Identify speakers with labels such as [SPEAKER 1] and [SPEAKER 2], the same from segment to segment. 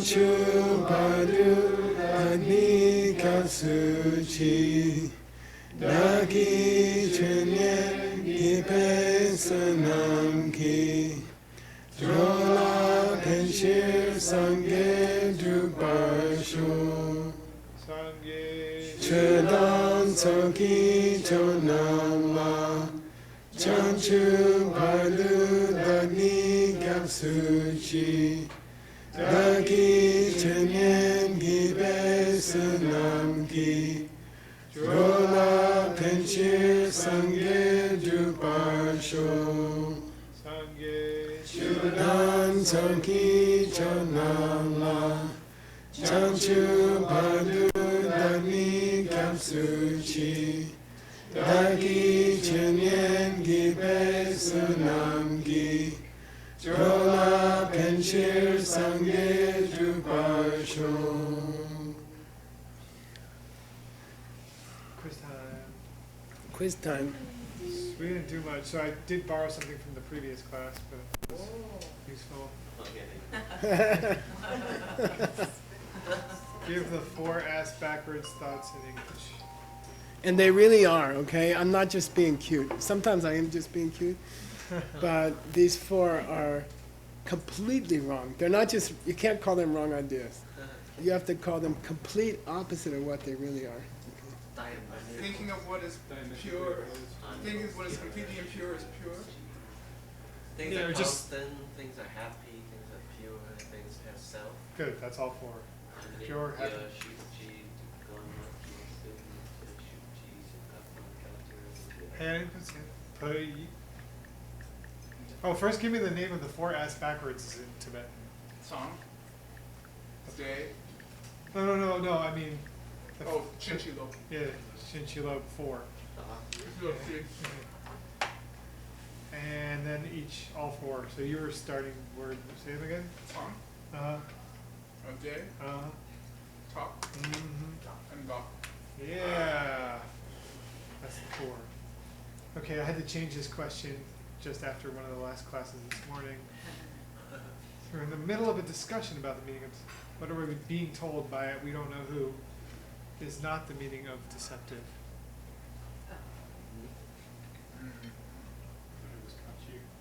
[SPEAKER 1] Chanchu Padu Dani Kasuchi Dagi Chenye Gipe Sanam Ki Drola Penshir Sangye Drupasho Chedan Soki Chonama Chanchu Padu Dani Kapsuchi Dagi Chenyen Gibe Sunam Ki Drola Penshir Sangye Drupasho Chedan Soki Chonama Chanchu Padu Dani Kapsuchi Dagi Chenyen Gibe Sunam Gi Drola Penshir Sangye Drupasho. Quiz time.
[SPEAKER 2] We didn't do much, so I did borrow something from the previous class, but it was useful. Give the 4 ass backwards thoughts in English.
[SPEAKER 1] And they really are, okay? I'm not just being cute. Sometimes I am just being cute. But these 4 are completely wrong. They're not just, you can't call them wrong ideas. You have to call them complete opposite of what they really are.
[SPEAKER 3] Thinking of what is pure, thinking of what is completely impure is pure.
[SPEAKER 4] Things are constant, things are happy, things are pure, things have self.
[SPEAKER 2] Good, that's all 4. Pure, happy. Oh, first give me the name of the 4 ass backwards in Tibetan.
[SPEAKER 3] Song. Day.
[SPEAKER 2] No, I mean.
[SPEAKER 3] Oh, Chinchilo.
[SPEAKER 2] Yeah, Chinchilo 4. And then all 4. So you were starting word, say them again?
[SPEAKER 3] Song. A day. Talk. And God.
[SPEAKER 2] Yeah. That's the 4. Okay, I had to change this question just after one of the last classes this morning. So we're in the middle of a discussion about the meaning of what are we being told by it, we don't know who, is not the meaning of deceptive.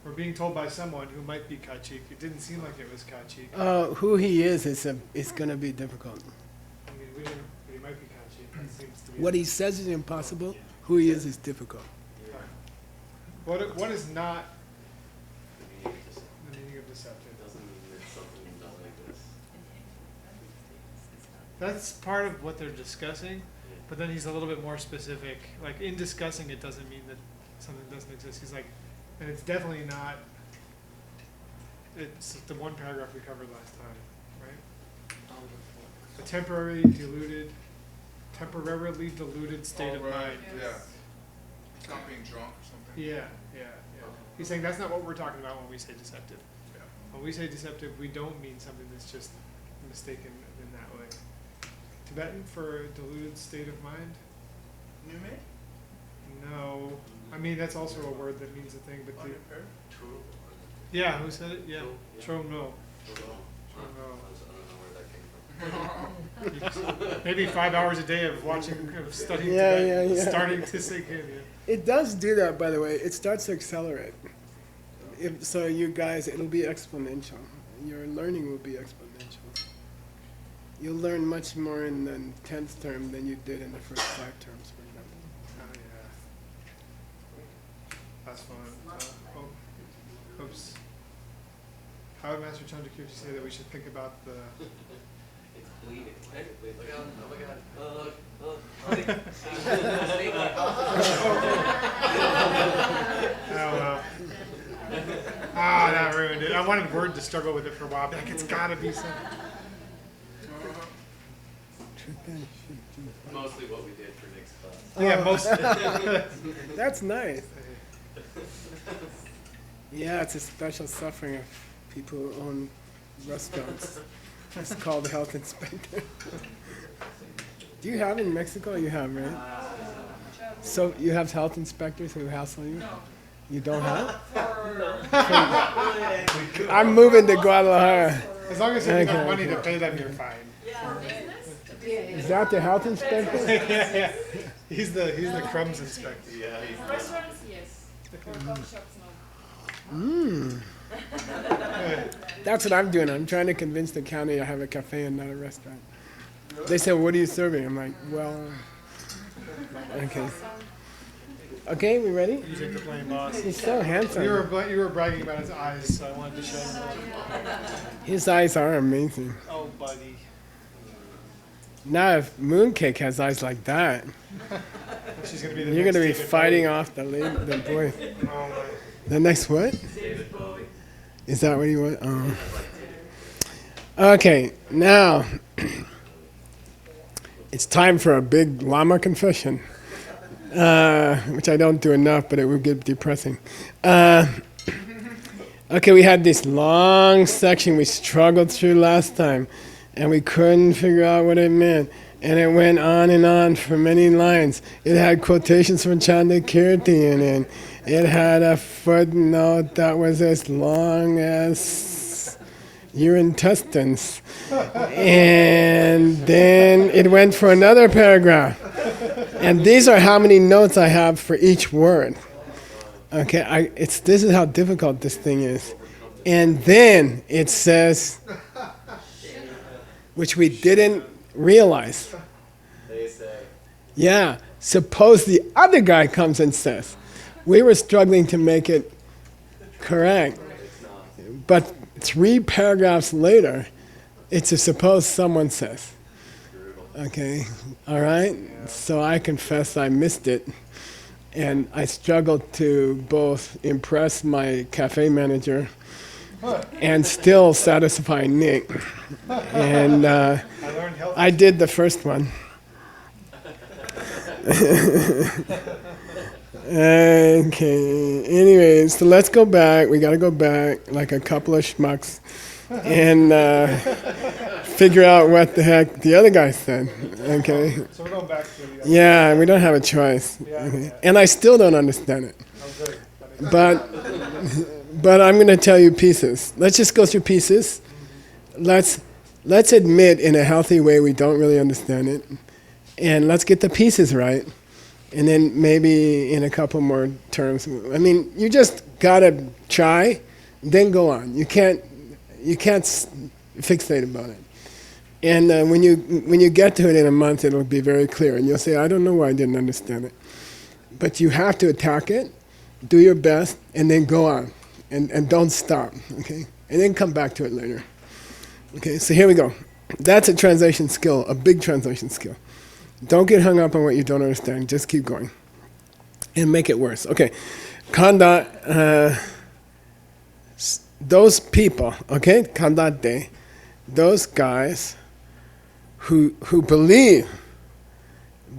[SPEAKER 2] We're being told by someone who might be Kachik. It didn't seem like it was Kachik.
[SPEAKER 1] Who he is going to be difficult.
[SPEAKER 2] I mean, we didn't, but he might be Kachik. It seems to be
[SPEAKER 1] What he says is impossible. Who he is difficult.
[SPEAKER 2] What is not the meaning of deceptive?
[SPEAKER 4] Doesn't mean that something doesn't exist.
[SPEAKER 2] That's part of what they're discussing, but then he's a little bit more specific. Like in discussing it doesn't mean that something doesn't exist. He's like, and it's definitely not, it's the one paragraph we covered last time, right? A temporarily deluded state of mind.
[SPEAKER 3] Yeah. It's not being drunk or something.
[SPEAKER 2] Yeah. He's saying that's not what we're talking about when we say deceptive.
[SPEAKER 3] Yeah.
[SPEAKER 2] When we say deceptive, we don't mean something that's just mistaken in that way. Tibetan for a deluded state of mind?
[SPEAKER 3] Nume?
[SPEAKER 2] No. I mean, that's also a word that means a thing, but
[SPEAKER 3] Unimpaired?
[SPEAKER 4] True.
[SPEAKER 2] yeah, who said it? Yeah.
[SPEAKER 4] True, yeah.
[SPEAKER 2] Tro no.
[SPEAKER 4] I don't know where that came from.
[SPEAKER 2] Maybe 5 hours a day of studying
[SPEAKER 1] Yeah,
[SPEAKER 2] Tibetan,
[SPEAKER 1] yeah.
[SPEAKER 2] starting to sink in. Yeah.
[SPEAKER 1] It does do that, by the way. It starts to accelerate. So you guys, it'll be exponential. Your learning will be exponential. You'll learn much more in the 10th term than you did in the first 5 terms, for example.
[SPEAKER 2] Oh, yeah. That's fun. Oops. How did Master Chandrakirti say that we should think about the...
[SPEAKER 4] It's bleeding. Hey, wait, look out. Oh my God.
[SPEAKER 2] Oh, well. That ruined it. I wanted Word to struggle with it for a while, but like, it's gotta be something.
[SPEAKER 4] Mostly what we did for next class.
[SPEAKER 2] Yeah, most.
[SPEAKER 1] That's nice. Yeah, it's a special suffering of people who own restaurants. It's called health inspector. Do you have in Mexico? You have, right? So you have health inspectors who hassle you? You don't have? I'm moving to Guadalajara.
[SPEAKER 2] As long as you have enough
[SPEAKER 1] Okay.
[SPEAKER 2] money to pay them, you're fine.
[SPEAKER 1] Is that the health inspector?
[SPEAKER 2] Yeah. He's the crumbs inspector.
[SPEAKER 5] Restaurants, yes. Or coffee shops, no.
[SPEAKER 1] That's what I'm doing. I'm trying to convince the county to have a cafe and not a restaurant. They say, "What are you serving?" I'm like, "Well, okay." Okay, we ready?
[SPEAKER 2] You take the blame, boss.
[SPEAKER 1] He's so handsome.
[SPEAKER 2] You were bragging about his eyes, so I wanted to show him.
[SPEAKER 1] His eyes are amazing.
[SPEAKER 2] Oh, buddy.
[SPEAKER 1] Now, if Mooncake has eyes like that,
[SPEAKER 2] She's gonna be the
[SPEAKER 1] you're
[SPEAKER 2] next
[SPEAKER 1] gonna be
[SPEAKER 2] David
[SPEAKER 1] fighting
[SPEAKER 2] Bowie.
[SPEAKER 1] off the boy.
[SPEAKER 2] Oh, my.
[SPEAKER 1] The next what? Is that what you want? Oh. Okay, now it's time for a big llama confession, which I don't do enough, but it would get depressing. Okay, we had this long section we struggled through last time, and we couldn't figure out what it meant. And it went on and on for many lines. It had quotations from Chandakirti in it. It had a footnote that was as long as your intestines. And then it went for another paragraph. And these are how many notes I have for each word. Okay, this is how difficult this thing is. And then it says, which we didn't realize.
[SPEAKER 4] They say.
[SPEAKER 1] Yeah, suppose the other guy comes and says. We were struggling to make it correct. But 3 paragraphs later, it's a suppose someone says. Okay, all right? So I confess I missed it. And I struggled to both impress my cafe manager and still satisfy Nick. And
[SPEAKER 2] I learned health.
[SPEAKER 1] I did the first one. Okay, anyways, so let's go back. We gotta go back like a couple of schmucks and figure out what the heck the other guy said. Okay?
[SPEAKER 2] So we're going back to the other.
[SPEAKER 1] Yeah, we don't have a choice.
[SPEAKER 2] Yeah,
[SPEAKER 1] Okay?
[SPEAKER 2] yeah.
[SPEAKER 1] And I still don't understand it.
[SPEAKER 2] Oh, good.
[SPEAKER 1] But I'm gonna tell you pieces. Let's just go through pieces. Let's admit in a healthy way we don't really understand it. And let's get the pieces right. And then maybe in a couple more terms. I mean, you just gotta try, then go on. You can't fixate about it. And when you get to it in a month, it'll be very clear, and you'll say, I don't know why I didn't understand it. But you have to attack it, do your best, and then go on, and don't stop. Okay, and then come back to it later. Okay, so here we go. That's a translation skill, a big translation skill. Don't get hung up on what you don't understand. Just keep going. And make it worse. Okay. Kanda, those people, okay? Kandate, those guys who believe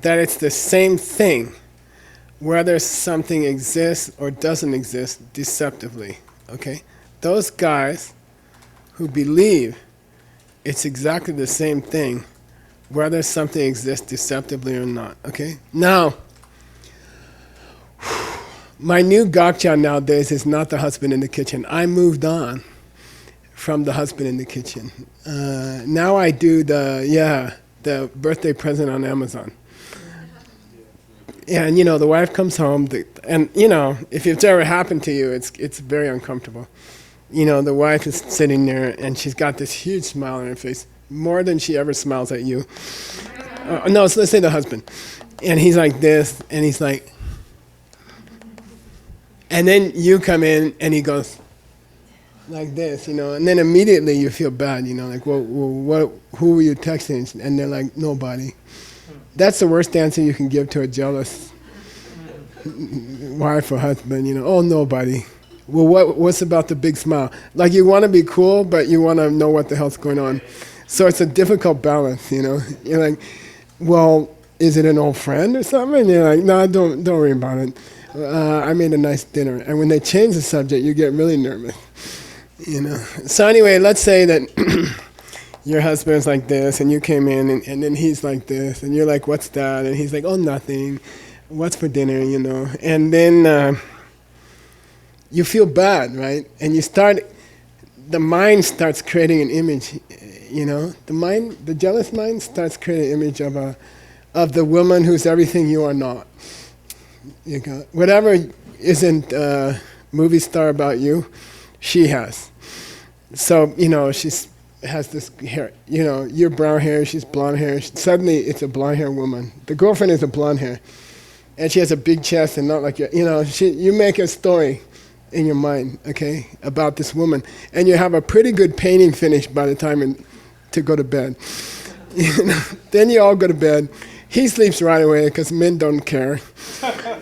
[SPEAKER 1] that it's the same thing, whether something exists or doesn't exist deceptively, okay? Those guys who believe it's exactly the same thing, whether something exists deceptively or not, okay? Now, my new gakcha nowadays is not the husband in the kitchen. I moved on from the husband in the kitchen. Now I do the birthday present on Amazon. And the wife comes home, and if it's ever happened to you, it's very uncomfortable. The wife is sitting there, and she's got this huge smile on her face, more than she ever smiles at you. No, so let's say the husband. And he's like this, and he's like, and then you come in, and he goes like this, and then immediately you feel bad, like, well, who were you texting? And they're like, nobody. That's the worst answer you can give to a jealous wife or husband, oh, nobody. Well, what's about the big smile? Like, you want to be cool, but you want to know what the hell's going on. So it's a difficult balance, You're like, well, is it an old friend or something? And you're like, no, don't worry about it. I made a nice dinner. And when they change the subject, you get really nervous, So anyway, let's say that your husband's like this, and you came in, and then he's like this, and you're like, what's that? And he's like, oh, nothing. What's for dinner, And then you feel bad, right? And you start the mind starts creating an image, the jealous mind starts creating an image of the woman who's everything you are not. You got whatever isn't a movie star about you, she has. So she's has this hair. You're brown hair, she's blonde hair. Suddenly, it's a blonde hair woman. The girlfriend is a blonde hair, and she has a big chest and not like you make a story in your mind, okay, about this woman, and you have a pretty good painting finish by the time to go to bed. Then you all go to bed. He sleeps right away because men don't care,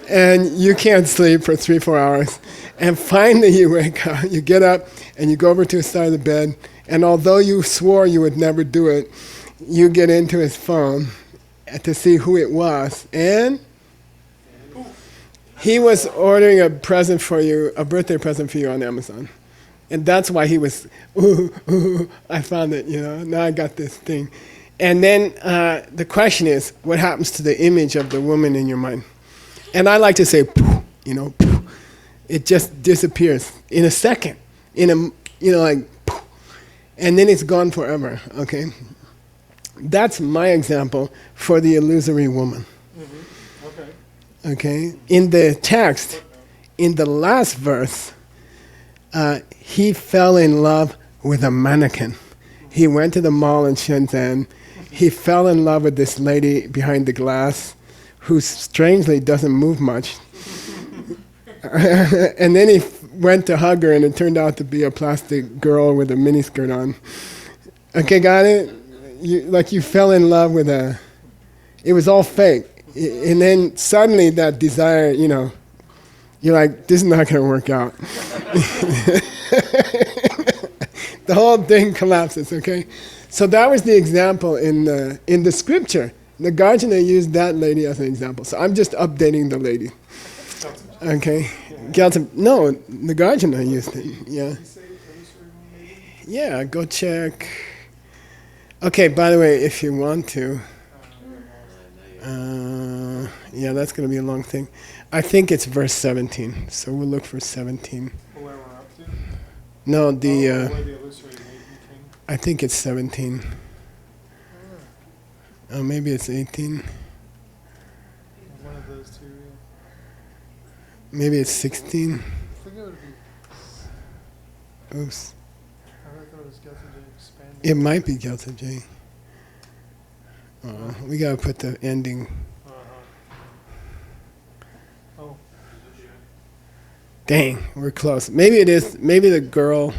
[SPEAKER 1] and you can't sleep for 3-4 hours. And finally, you wake up. You get up and you go over to the side of the bed. And although you swore you would never do it, you get into his phone to see who it was, and he was ordering a present for you, a birthday present for you on Amazon. And that's why he was, I found it, now I got this thing. And then the question is, what happens to the image of the woman in your mind? And I like to say, it just disappears in a second, and then it's gone forever, okay? That's my example for the illusory woman. Okay, in the text, in the last verse, he fell in love with a mannequin. He went to the mall in Shenzhen. He fell in love with this lady behind the glass who strangely doesn't move much. And then he went to hug her, and it turned out to be a plastic girl with a miniskirt on. Okay, got it? You fell in love with it was all fake. And then suddenly that desire, you're like, this is not going to work out. The whole thing collapses, okay? So that was the example in the scripture. Nagarjuna used that lady as an example. So I'm just updating the lady. Okay? No, Nagarjuna used it, yeah. Yeah, go check. Okay, by the way, if you want to, yeah, that's going to be a long thing. I think it's verse 17, so we'll look for 17.
[SPEAKER 2] Where we're up to?
[SPEAKER 1] No,
[SPEAKER 2] Where the illusory maiden came?
[SPEAKER 1] I think it's 17. Oh, maybe it's 18.
[SPEAKER 2] One of those two.
[SPEAKER 1] Maybe it's 16.
[SPEAKER 2] I think it would be.
[SPEAKER 1] Oops.
[SPEAKER 2] I thought it was Gelton expanding.
[SPEAKER 1] It might be Gelta J. We got to put the ending.
[SPEAKER 2] Oh.
[SPEAKER 1] Dang, we're close. Maybe it is. Maybe the girl.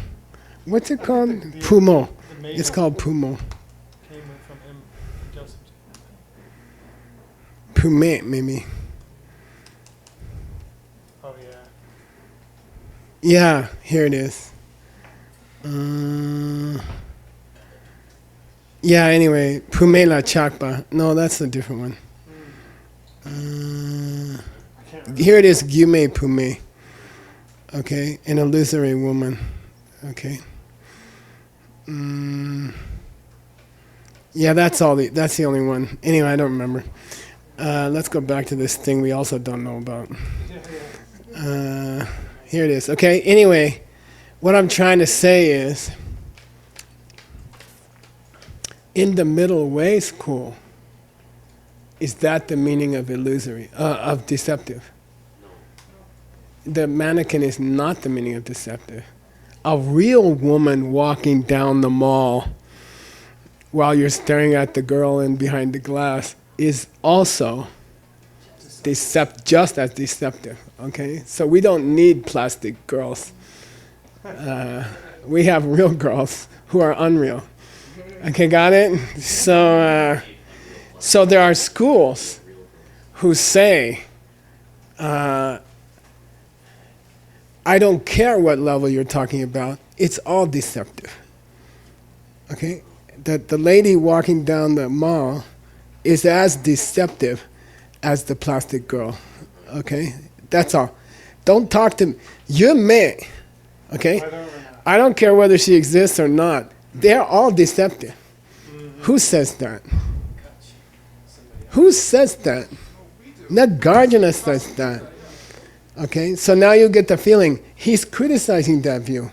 [SPEAKER 1] What's it called? Pumo. It's called Pumo.
[SPEAKER 2] Came from him, Gelton.
[SPEAKER 1] Pume, maybe.
[SPEAKER 2] Oh yeah.
[SPEAKER 1] Yeah, here it is. Yeah, anyway, Pumela Chakpa. No, that's a different one. Here it is, Gyume Pume. Okay, an illusory woman. Okay. Yeah, that's the only one. Anyway, I don't remember. Let's go back to this thing we also don't know about. Here it is. Okay, anyway, what I'm trying to say is, in the middle way school, is that the meaning of illusory, of deceptive? The mannequin is not the meaning of deceptive. A real woman walking down the mall while you're staring at the girl in behind the glass is also just as deceptive, okay? So we don't need plastic girls. We have real girls who are unreal. Okay, got it? So there are schools who say, I don't care what level you're talking about, it's all deceptive. Okay? That the lady walking down the mall is as deceptive as the plastic girl. Okay? That's all. Don't talk to me. You're me. Okay? I don't care whether she exists or not. They're all deceptive. Who says that? Who says that? Nagarjuna says that. Okay, so now you get the feeling he's criticizing that view.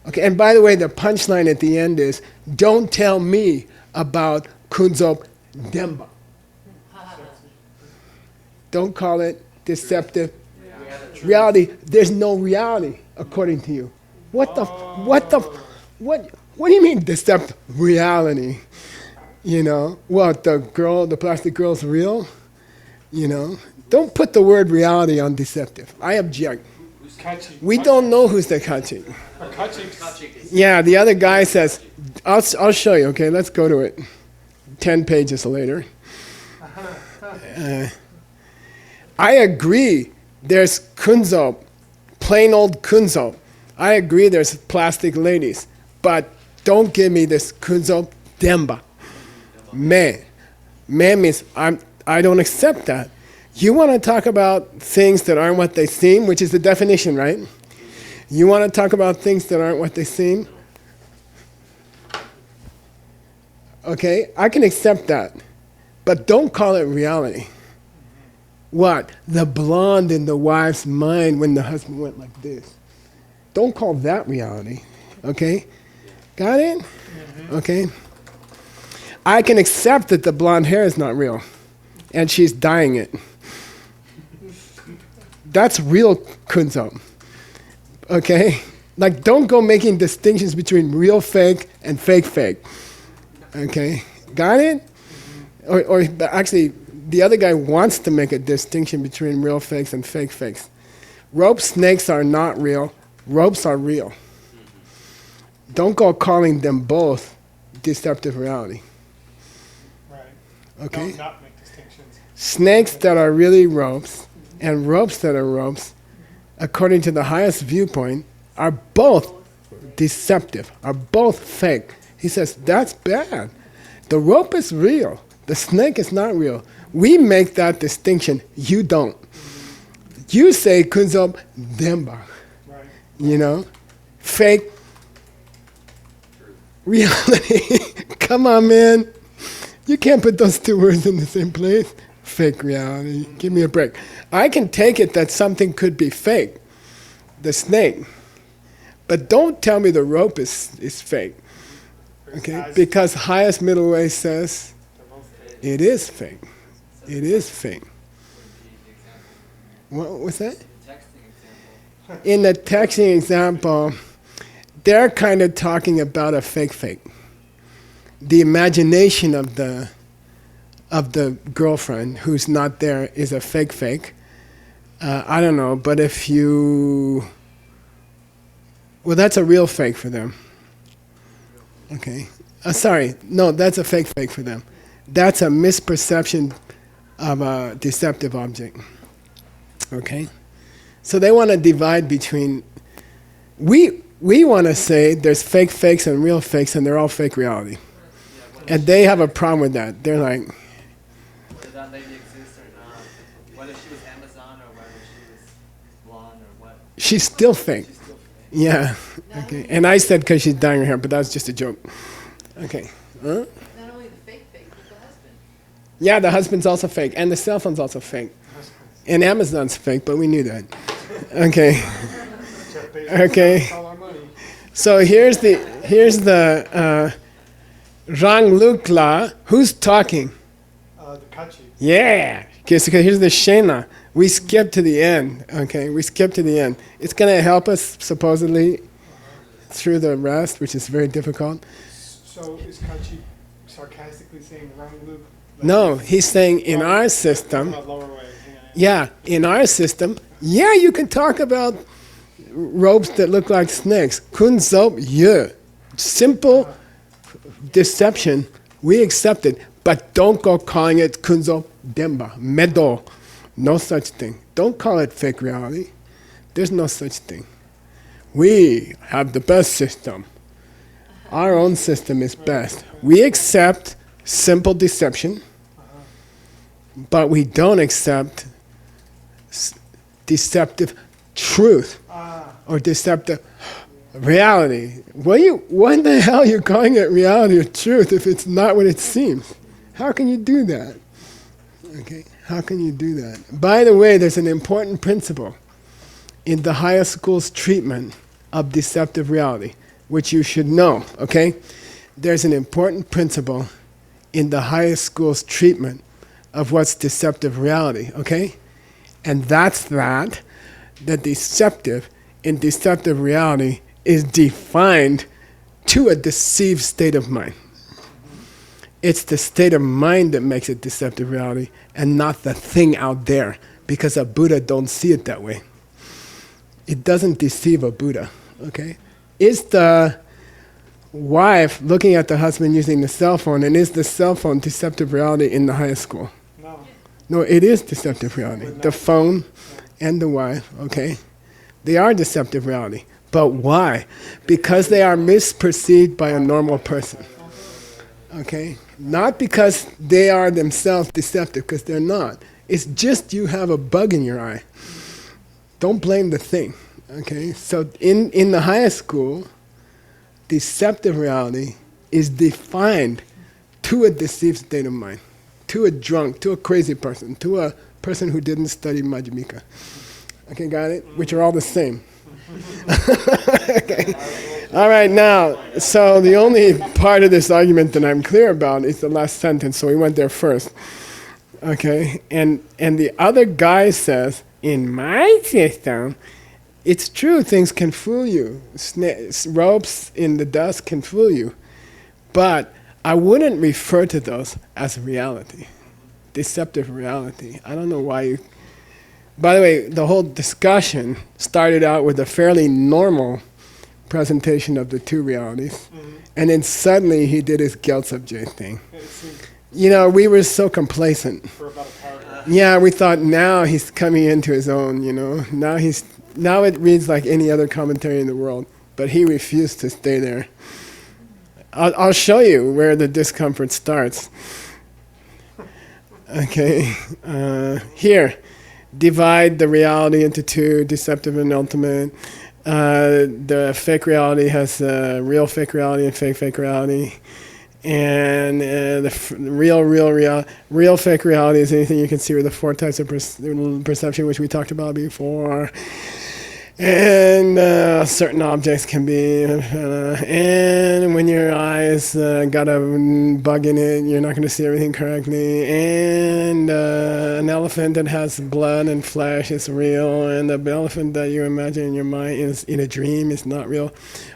[SPEAKER 1] Okay, and by the way, the punchline at the end is, don't tell me about Kunzop Demba. Don't call it deceptive reality. There's no reality according to you. What do you mean deceptive reality? You know, what, the plastic girl's real? You know, don't put the word reality on deceptive. I object. We don't know who's the kachi. Yeah, the other guy says, I'll show you, okay, let's go to it. 10 pages later. I agree there's kunzo, plain old kunzo. I agree there's plastic ladies, but don't give me this kunzo demba. Me. Me means I don't accept that. You want to talk about things that aren't what they seem, which is the definition, right? You want to talk about things that aren't what they seem? Okay, I can accept that. But don't call it reality. What? The blonde in the wife's mind when the husband went like this. Don't call that reality. Okay? Got it? Okay? I can accept that the blonde hair is not real. And she's dyeing it. That's real kunzo. Okay? Like, don't go making distinctions between real fake and fake fake. Okay? Got it? Or actually, the other guy wants to make a distinction between real fakes and fake fakes. Rope snakes are not real. Ropes are real. Don't go calling them both deceptive reality.
[SPEAKER 2] Right.
[SPEAKER 1] Okay?
[SPEAKER 2] Don't not make distinctions.
[SPEAKER 1] Snakes that are really ropes and ropes that are ropes, according to the highest viewpoint, are both deceptive, are both fake. He says, that's bad. The rope is real. The snake is not real. We make that distinction. You don't. You say kunzo demba.
[SPEAKER 2] Right.
[SPEAKER 1] You know? Fake reality. Come on, man. You can't put those two words in the same place. Fake reality. Give me a break. I can take it that something could be fake, the snake. But don't tell me the rope is fake. Okay? Because highest middle way says it is fake. It is fake. What was that? In the texting example, they're kind of talking about a fake fake. The imagination of the girlfriend who's not there is a fake fake. I don't know, but if you... Well, that's a real fake for them. Okay. Sorry, no, that's a fake fake for them. That's a misperception of a deceptive object. Okay? So they want to divide between... We want to say there's fake fakes and real fakes and they're all fake reality. And they have a problem with that. They're like...
[SPEAKER 6] Whether that lady exists or not, whether she was Amazon or whether she was blonde or what.
[SPEAKER 1] She's still fake.
[SPEAKER 6] She's still fake.
[SPEAKER 1] Yeah. Okay. And I said because she's dyeing her hair, but that was just a joke. Okay. Huh?
[SPEAKER 5] Not only the fake, but the husband.
[SPEAKER 1] Yeah, the husband's also fake. And the cell phone's also fake. And Amazon's fake, but we knew that. Okay. Okay. So here's the Rang Lukla. Who's talking?
[SPEAKER 2] The kachi.
[SPEAKER 1] Yeah. Okay, so here's the Shena. We skip to the end. Okay, we skip to the end. It's going to help us supposedly through the rest, which is very difficult.
[SPEAKER 2] So is kachi sarcastically saying wrong Luke?
[SPEAKER 1] No, he's saying in our system.
[SPEAKER 2] Lower way.
[SPEAKER 1] Yeah, in our system, yeah, you can talk about ropes that look like snakes. Kunzop, yeah. Simple deception, we accept it, but don't go calling it kunzop demba, medo. No such thing. Don't call it fake reality. There's no such thing. We have the best system. Our own system is best. We accept simple deception, but we don't accept deceptive truth or deceptive reality. What the hell are you calling it reality or truth if it's not what it seems? How can you do that? Okay, how can you do that? By the way, there's an important principle in the higher school's treatment of deceptive reality. which you should know, okay? There's an important principle in the highest school's treatment of what's deceptive reality, okay? And that's that the deceptive in deceptive reality is defined to a deceived state of mind. It's the state of mind that makes it deceptive reality and not the thing out there, because a Buddha don't see it that way. It doesn't deceive a Buddha, okay? Is the wife looking at the husband using the cell phone, and is the cell phone deceptive reality in the highest school?
[SPEAKER 2] No.
[SPEAKER 1] No, it is deceptive reality. The phone and the wife, okay? They are deceptive reality. But why? Because they are misperceived by a normal person. Okay? Not because they are themselves deceptive, because they're not. It's just you have a bug in your eye. Don't blame the thing. Okay? So in the highest school, deceptive reality is defined to a deceived state of mind, to a drunk, to a crazy person, to a person who didn't study Madhyamaka. Okay, got it? Which are all the same. Okay. All right, now, so the only part of this argument that I'm clear about is the last sentence, so we went there first. Okay, and the other guy says, in my system, it's true, things can fool you. Ropes in the dust can fool you. But I wouldn't refer to those as reality, deceptive reality. I don't know why you... By the way, the whole discussion started out with a fairly normal presentation of the two realities. And then suddenly he did his Gyaltsab thing. You know, we were so complacent.
[SPEAKER 2] For about a paragraph.
[SPEAKER 1] Yeah, we thought now he's coming into his own, you know. Now it reads like any other commentary in the world. But he refused to stay there. I'll show you where the discomfort starts. Okay, here. Divide the reality into two, deceptive and ultimate. The fake reality has real fake reality and fake reality. And the real fake reality is anything you can see with the four types of perception, which we talked about before. And certain objects can be, and when your eyes got a bug in it, you're not going to see everything correctly. And an elephant that has blood and flesh is real, and the elephant that you imagine in your mind is in a dream is not real.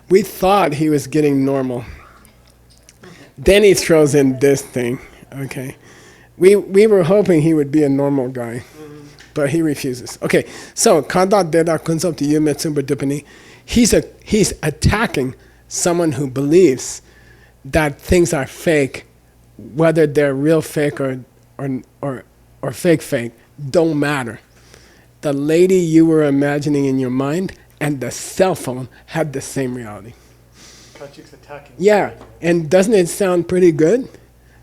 [SPEAKER 1] We thought he was getting normal. Then he throws in this thing. Okay, we were hoping he would be a normal guy. But he refuses. Okay, so Kanda Deda Kunsop to Yume Tsumba Dupani, he's attacking someone who believes that things are fake, whether they're real fake or fake, don't matter. The lady you were imagining in your mind and the cell phone had the same reality.
[SPEAKER 2] Kachik's attacking.
[SPEAKER 1] Yeah, and doesn't it sound pretty good?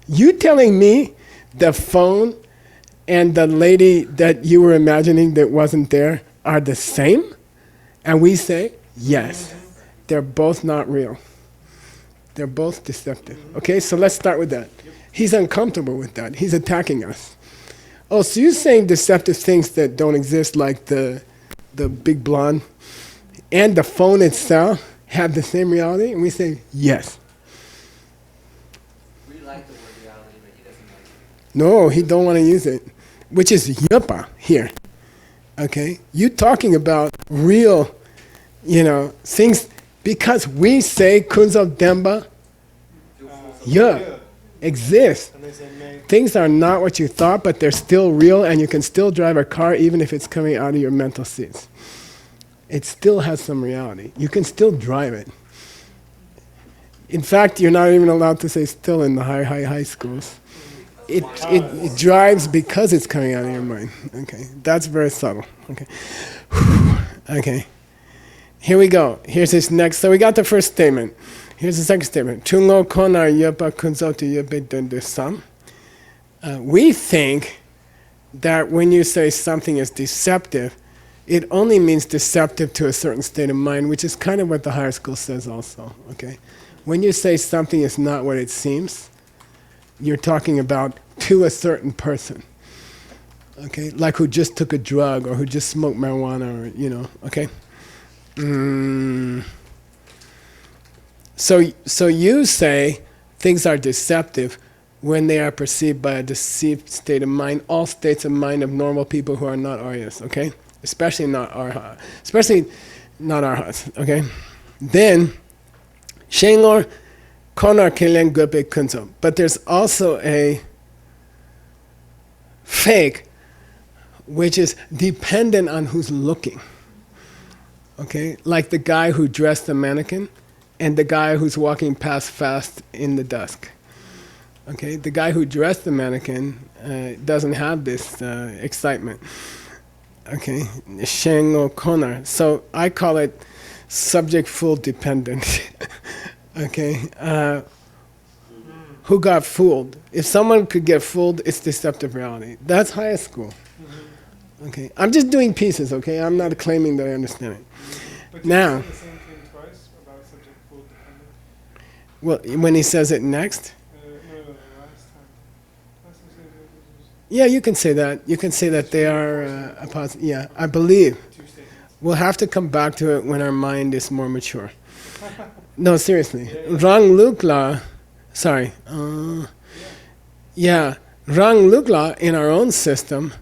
[SPEAKER 1] You telling me the phone and the lady that you were imagining that wasn't there are the same? And we say, yes. They're both not real. They're both deceptive. Okay, so let's start with that. He's uncomfortable with that. He's attacking us. Oh, so you're saying deceptive things that don't exist, like the big blonde and the phone itself have the same reality? And we say, yes.
[SPEAKER 6] We like the word reality, but he doesn't like it.
[SPEAKER 1] No, he don't want to use it. Which is yupa here. Okay? You talking about real, things, because we say Kunzo Demba, exists.
[SPEAKER 2] And they say, "May."
[SPEAKER 1] Things are not what you thought, but they're still real, and you can still drive a car even if it's coming out of your mental seats. It still has some reality. You can still drive it. In fact, you're not even allowed to say still in the high schools. It drives because it's coming out of your mind. Okay, that's very subtle. Okay, okay. Here we go. Here's his next. So we got the first statement. Here's the second statement. Chungo konar yepa kunzotu yepe dendusam. We think that when you say something is deceptive, it only means deceptive to a certain state of mind, which is kind of what the higher school says also. Okay, when you say something is not what it seems, you're talking about to a certain person, okay? Like who just took a drug or who just smoked marijuana or, okay? So you say things are deceptive when they are perceived by a deceived state of mind, all states of mind of normal people who are not Aryas, okay? Especially not Arhats, okay? Then, Shengor Konar Kelen Gupe Kunzo. But there's also a fake which is dependent on who's looking. Okay? Like the guy who dressed the mannequin and the guy who's walking past fast in the dusk. Okay? The guy who dressed the mannequin doesn't have this excitement. Okay? Shengo Konar. So I call it subject full dependent. Okay? Who got fooled? If someone could get fooled, it's deceptive reality. That's higher school. Okay, I'm just doing pieces. Okay, I'm not claiming that I understand it.
[SPEAKER 2] But
[SPEAKER 1] Now,
[SPEAKER 2] did he say the same thing twice about subject full dependent?
[SPEAKER 1] well, when he says it next,
[SPEAKER 2] No, last time. Last time he said it was
[SPEAKER 1] yeah, you can say that. You can say that they are yeah, I believe.
[SPEAKER 2] 2 statements.
[SPEAKER 1] We'll have to come back to it when our mind is more mature. No, seriously. Rang Lukla, sorry. Yeah, Rang Lukla in our own system,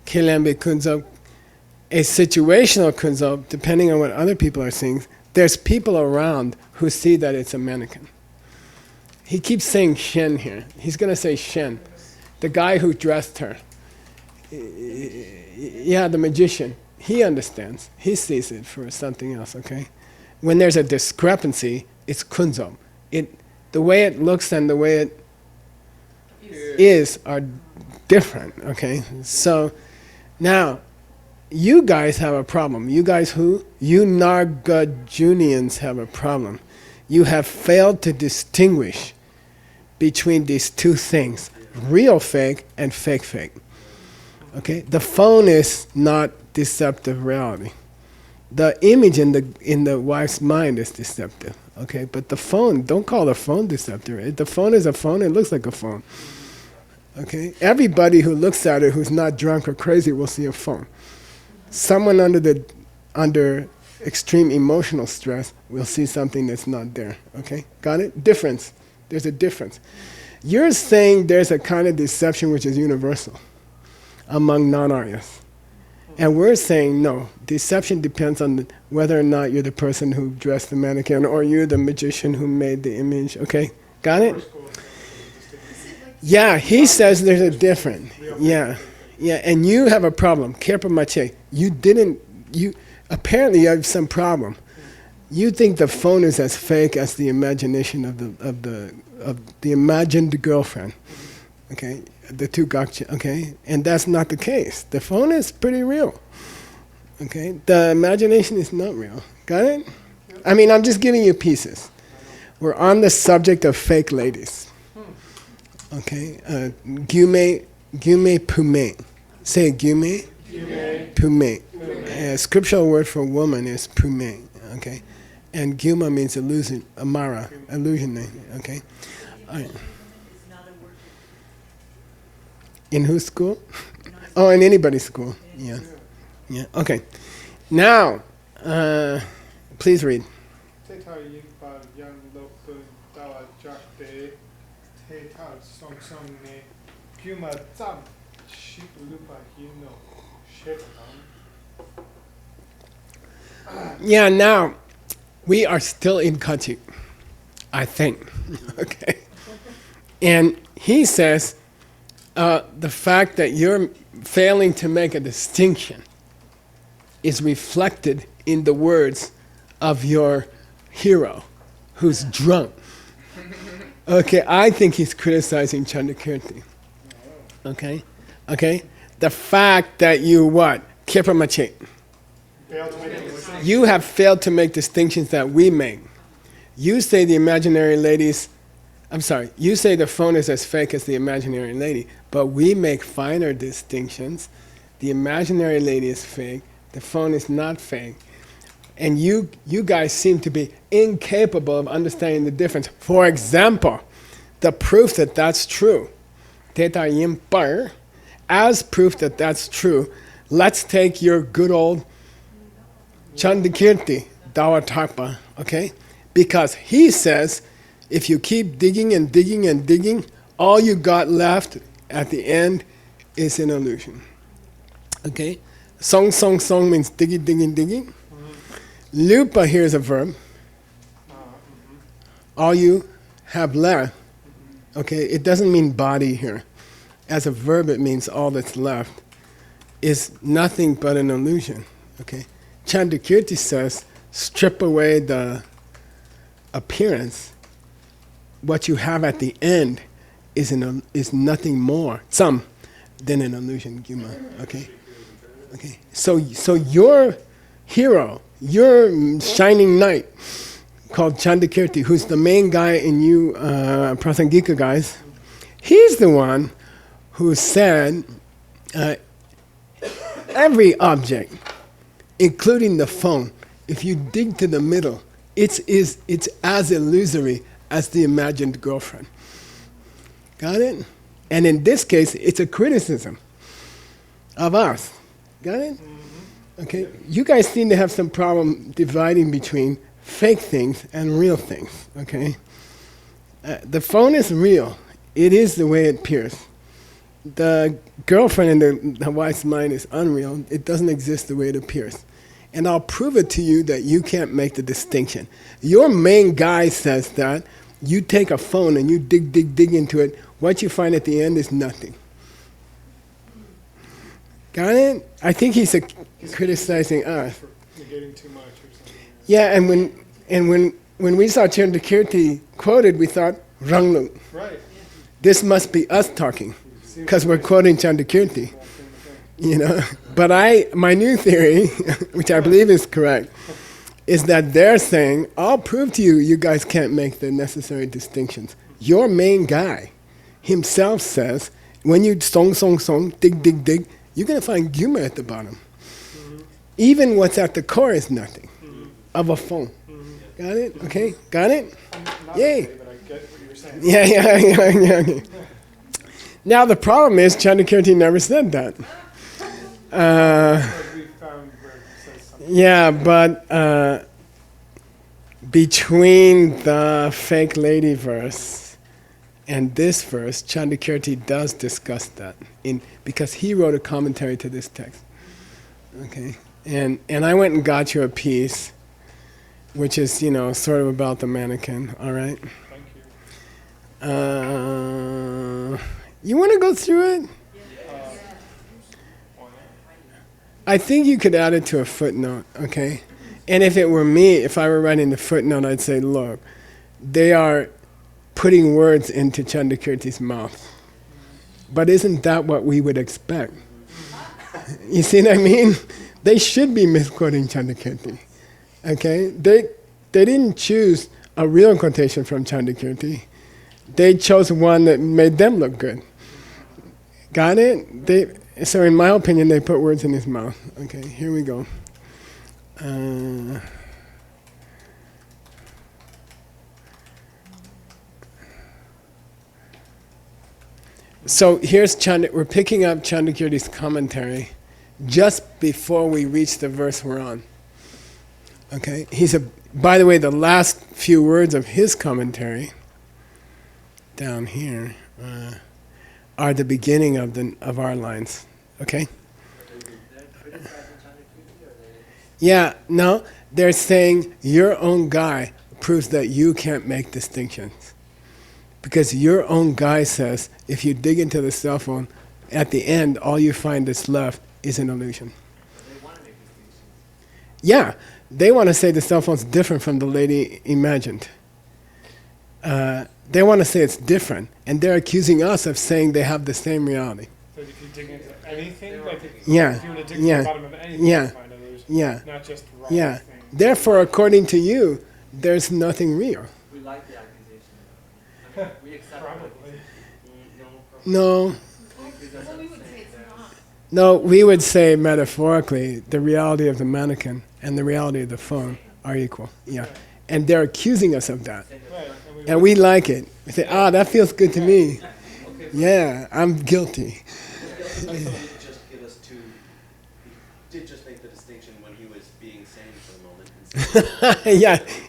[SPEAKER 1] Kilembe Kunzo, a situational Kunzo, depending on what other people are seeing, there's people around who see that it's a mannequin. He keeps saying Shen here. He's going to say Shen. The guy who dressed her. Yeah, the magician. He understands. He sees it for something else, okay? When there's a discrepancy, it's Kunzo. The way it looks and the way it is are different, okay? So, now, you guys have a problem. You guys who? You Nargajunians have a problem. You have failed to distinguish between these two things, real fake and fake fake. Okay? The phone is not deceptive reality. The image in the wife's mind is deceptive. Okay? But the phone, don't call the phone deceptive. If the phone is a phone, it looks like a phone. Okay? Everybody who looks at it who's not drunk or crazy will see a phone. Someone under extreme emotional stress will see something that's not there. Okay? Got it? Difference. There's a difference. You're saying there's a kind of deception which is universal among non-Aryas. And we're saying no. Deception depends on whether or not you're the person who dressed the mannequin or you're the magician who made the image. Okay? Got it? Yeah, he says there's a difference. Yeah, and you have a problem. Kerpa mache. Apparently you have some problem. You think the phone is as fake as the imagination of the imagined girlfriend. Okay? The two gakcha, okay? And that's not the case. The phone is pretty real. Okay? The imagination is not real. Got it? I mean, I'm just giving you pieces. We're on the subject of fake ladies. Okay, Gyume Pume. Say Gyume Pume. Scriptural word for woman is Pume. Okay, and Gyuma means illusion, Amara, illusion. Okay, in whose school? Oh, in anybody's school. Yeah. Okay. Now, please read. Yeah, now, we are still in Kachi, I think. Okay. And he says, the fact that you're failing to make a distinction is reflected in the words of your hero, who's drunk. Okay, I think he's criticizing Chandrakirti. Okay? The fact that you what? Kipamachi. You have failed to make distinctions that we make. You say the imaginary ladies, you say the phone is as fake as the imaginary lady, but we make finer distinctions. The imaginary lady is fake, the phone is not fake. And you guys seem to be incapable of understanding the difference. For example, the proof that that's true, Teta Yimpar, as proof that that's true, let's take your good old Chandakirti, Dawa Tarpa, okay? Because he says, if you keep digging and digging and digging, all you got left at the end is an illusion. Okay? Song, song, song means digging, digging, digging. Lupa here is a verb. All you have left. Okay? It doesn't mean body here. As a verb, it means all that's left is nothing but an illusion. Okay? Chandakirti says, strip away the appearance. What you have at the end is nothing more, than an illusion, Gyuma. Okay? Okay. So your hero, your shining knight, called Chandakirti, who's the main guy in you Prasangika guys, he's the one who said every object, including the phone, if you dig to the middle, it's as illusory as the imagined girlfriend. Got it? And in this case, it's a criticism of us. Got it? Okay? You guys seem to have some problem dividing between fake things and real things. Okay? The phone is real. It is the way it appears. The girlfriend in the wife's mind is unreal. It doesn't exist the way it appears. And I'll prove it to you that you can't make the distinction. Your main guy says that you take a phone and you dig into it. What you find at the end is nothing. Got it? I think he's criticizing us.
[SPEAKER 2] Negating too much or something.
[SPEAKER 1] Yeah, and when we saw Chandakirti quoted, we thought, Ranglu.
[SPEAKER 2] Right.
[SPEAKER 1] This must be us talking, because we're quoting Chandakirti. You know? But my new theory, which I believe is correct, is that they're saying, I'll prove to you, you guys can't make the necessary distinctions. Your main guy himself says, when you song, dig, you're going to find Gyuma at the bottom. Even what's at the core is nothing of a phone. Got it? Okay? Got it? Yay!
[SPEAKER 2] But I get what you're saying.
[SPEAKER 1] Yeah. Okay. Now the problem is Chandakirti never said that.
[SPEAKER 2] We found where it says something.
[SPEAKER 1] Yeah, but between the fake lady verse and this verse, Chandakirti does discuss that because he wrote a commentary to this text. Okay, and I went and got you a piece, which is sort of about the mannequin. All right.
[SPEAKER 2] Thank you.
[SPEAKER 1] You want to go through it? I think you could add it to a footnote, okay? And if it were me, if I were writing the footnote, I'd say, look, they are putting words into Chandakirti's mouth. But isn't that what we would expect? You see what I mean? They should be misquoting Chandakirti, okay? They didn't choose a real quotation from Chandakirti. They chose one that made them look good. Got it? So in my opinion, they put words in his mouth. Okay, here we go. So here's we're picking up Chandakirti's commentary just before we reach the verse we're on. Okay, by the way, the last few words of his commentary down here are the beginning of our lines. Okay? Yeah, no, they're saying your own guy proves that you can't make distinctions. Because your own guy says if you dig into the cell phone, at the end, all you find that's left is an illusion.
[SPEAKER 6] They want to make distinctions.
[SPEAKER 1] Yeah, they want to say the cell phone's different from the lady imagined. They want to say it's different, and they're accusing us of saying they have the same reality.
[SPEAKER 2] So if you dig into anything, like if
[SPEAKER 1] Yeah,
[SPEAKER 2] you were to dig
[SPEAKER 1] yeah,
[SPEAKER 2] to the bottom of anything,
[SPEAKER 1] yeah,
[SPEAKER 2] you find a illusion,
[SPEAKER 1] yeah,
[SPEAKER 2] not just raw
[SPEAKER 1] yeah.
[SPEAKER 2] things.
[SPEAKER 1] Therefore, according to you, there's nothing real.
[SPEAKER 6] We like the accusation. I mean, we accept the
[SPEAKER 2] Probably.
[SPEAKER 6] accusation.
[SPEAKER 1] No,
[SPEAKER 5] Well, we would say it's not.
[SPEAKER 1] no, we would say metaphorically, the reality of the mannequin and the reality of the phone are equal. Yeah, and they're accusing us of that,
[SPEAKER 2] Right,
[SPEAKER 1] and we like it. We say, that feels good to me. Yeah, I'm guilty.
[SPEAKER 4] Just get us to. He did just make the distinction when he was being sane for a moment. And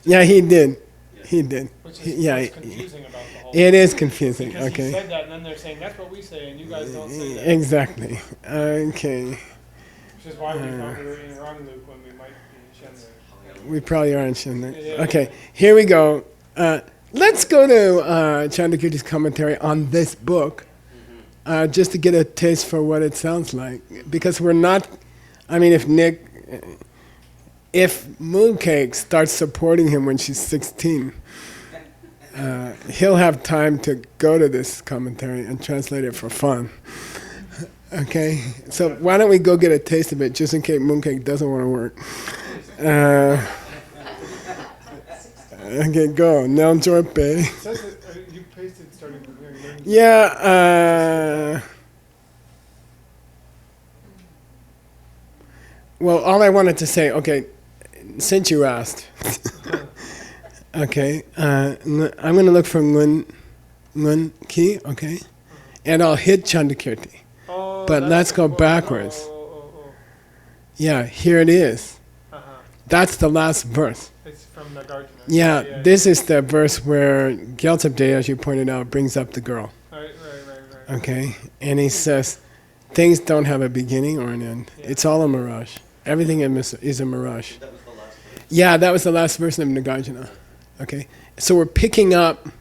[SPEAKER 1] Yeah, he did. He did.
[SPEAKER 7] Which
[SPEAKER 1] He-
[SPEAKER 7] is
[SPEAKER 1] yeah,
[SPEAKER 7] what's
[SPEAKER 1] he-
[SPEAKER 7] confusing about the whole
[SPEAKER 1] it is confusing.
[SPEAKER 7] Because he
[SPEAKER 1] Okay.
[SPEAKER 7] said that, and then they're saying, that's what we say, and you guys don't say that.
[SPEAKER 1] Exactly. Okay.
[SPEAKER 7] Which is why we thought we were in wrong loop when we might be in Shenmue.
[SPEAKER 1] We probably are in Shinran.
[SPEAKER 7] Yeah.
[SPEAKER 1] Okay. Here we go. Let's go to Chandrakirti's commentary on this book, just to get a taste for what it sounds like. Because we're not. I mean, if Mooncake starts supporting him when she's 16, he'll have time to go to this commentary and translate it for fun. Okay? So why don't we go get a taste of it just in case Mooncake doesn't want to work. Okay, go. Now Jorpe.
[SPEAKER 2] It says that you pasted starting from here.
[SPEAKER 1] Yeah, well, all I wanted to say, okay, since you asked, okay, I'm going to look for Ngun Ki, okay, and I'll hit Chandrakirti.
[SPEAKER 7] Oh,
[SPEAKER 1] But
[SPEAKER 7] that's
[SPEAKER 1] let's go
[SPEAKER 7] the-
[SPEAKER 1] backwards.
[SPEAKER 7] Oh.
[SPEAKER 1] Yeah, here it is.
[SPEAKER 7] Uh-huh.
[SPEAKER 1] That's the last verse.
[SPEAKER 7] It's from Nagarjuna.
[SPEAKER 1] Yeah, this is the verse where Gyaltsabje, as you pointed out, brings up the girl.
[SPEAKER 7] Right.
[SPEAKER 1] Okay, and he says, things don't have a beginning or an end.
[SPEAKER 7] Yeah.
[SPEAKER 1] It's all a mirage. Everything is a mirage.
[SPEAKER 4] That was the last one.
[SPEAKER 1] Yeah, that was the last verse of Nagarjuna. Okay, so we're picking up.
[SPEAKER 4] Feels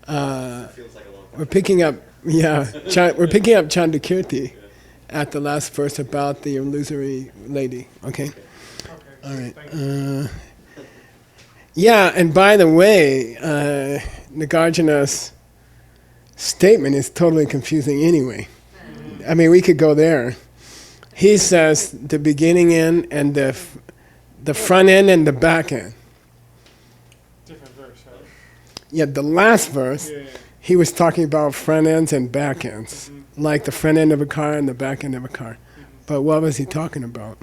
[SPEAKER 4] like a long time.
[SPEAKER 1] We're picking up. Yeah, we're picking up Chandrakirti at the last verse about the illusory lady. Okay.
[SPEAKER 7] Okay.
[SPEAKER 1] All right.
[SPEAKER 7] Thank you.
[SPEAKER 1] Yeah, and by the way, Nagarjuna's statement is totally confusing anyway. I mean, we could go there. He says the beginning end and the front end and the back end.
[SPEAKER 7] Different verse, right?
[SPEAKER 1] Yeah, the last verse,
[SPEAKER 7] Yeah.
[SPEAKER 1] he was talking about front ends and back ends, like the front end of a car and the back end of a car. But what was he talking about?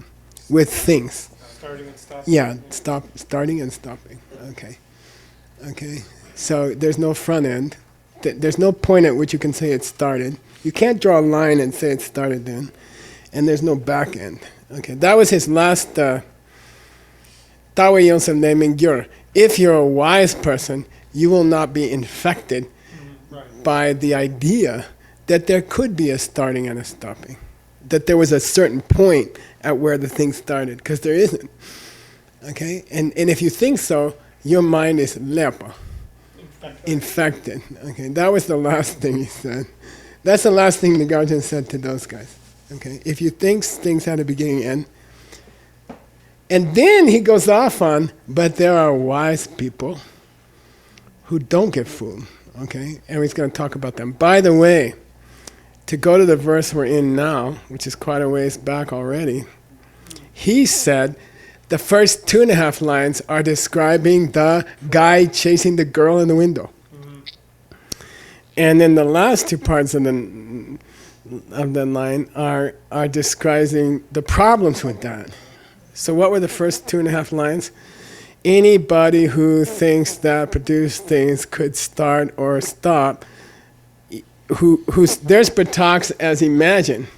[SPEAKER 1] With things.
[SPEAKER 7] Starting and stopping.
[SPEAKER 1] Yeah, starting and stopping. Okay. Okay. So there's no front end. There's no point at which you can say it started. You can't draw a line and say it started then. And there's no back end. Okay. That was his last Tawa Yonsam naming Gyur. If you're a wise person, you will not be infected
[SPEAKER 7] Right.
[SPEAKER 1] by the idea that there could be a starting and a stopping. That there was a certain point at where the thing started, because there isn't. Okay? And if you think so, your mind is lepa, infected. Okay? That was the last thing he said. That's the last thing the Guardian said to those guys. Okay? If you think things had a beginning and end. And then he goes off on, but there are wise people who don't get fooled. Okay? And he's going to talk about them. By the way, to go to the verse we're in now, which is quite a ways back already, he said the first 2.5 lines are describing the guy chasing the girl in the window. And then the last 2 parts of the line are describing the problems with that. So what were the first 2.5 lines? Anybody who thinks that produce things could start or stop, there's buttocks as imagine.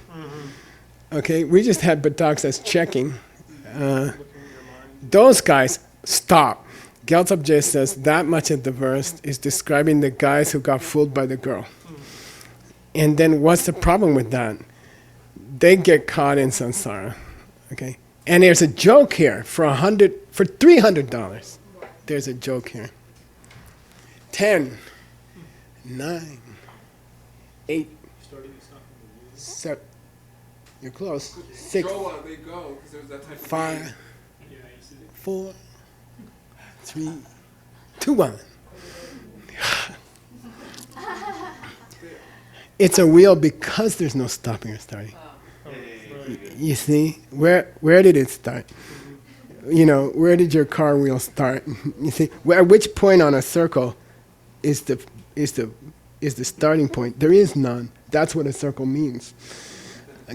[SPEAKER 1] Okay, we just had buttocks as checking. Those guys stop. Gyaltsabje says that much of the verse is describing the guys who got fooled by the girl. And then what's the problem with that? They get caught in samsara. Okay, and there's a joke here for $300. There's a joke here. 10, 9, 8, 7. You're close. 6,
[SPEAKER 3] Go while they go, because there's that type of
[SPEAKER 1] 5, 4, 3, 2, 1. It's a wheel because there's no stopping or starting. You see, where did it start? You know, where did your car wheel start? You see, at which point on a circle is the starting point? There is none. That's what a circle means.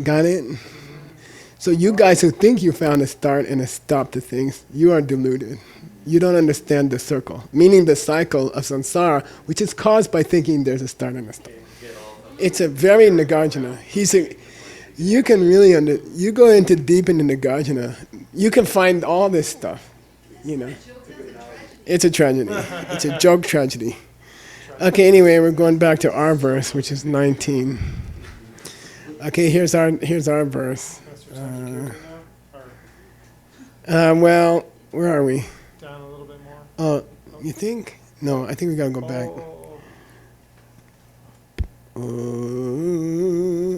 [SPEAKER 1] Got it? So you guys who think you found a start and a stop to things, you are deluded. You don't understand the circle, meaning the cycle of samsara, which is caused by thinking there's a start and a stop. It's a very Nagarjuna. You can really you go into deep into Nagarjuna, you can find all this stuff, you know. It's a tragedy. It's a joke tragedy. Okay, anyway, we're going back to our verse, which is 19. Okay, here's our verse.
[SPEAKER 7] That's your subject now? Or
[SPEAKER 1] Well, where are we?
[SPEAKER 7] down a little bit more?
[SPEAKER 1] Oh, you think? No, I think we gotta go back.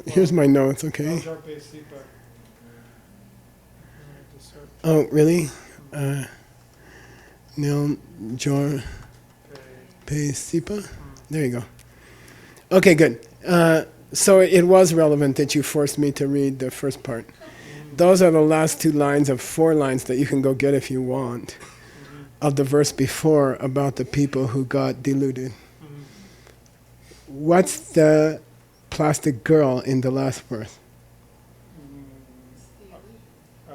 [SPEAKER 1] Here's my notes, okay? Oh, really? Nil Jor Pe Sipa? There you go. Okay, good. So it was relevant that you forced me to read the first part. Those are the last 2 lines of 4 lines that you can go get if you want, of the verse before about the people who got deluded. What's the plastic girl in the last verse?
[SPEAKER 7] I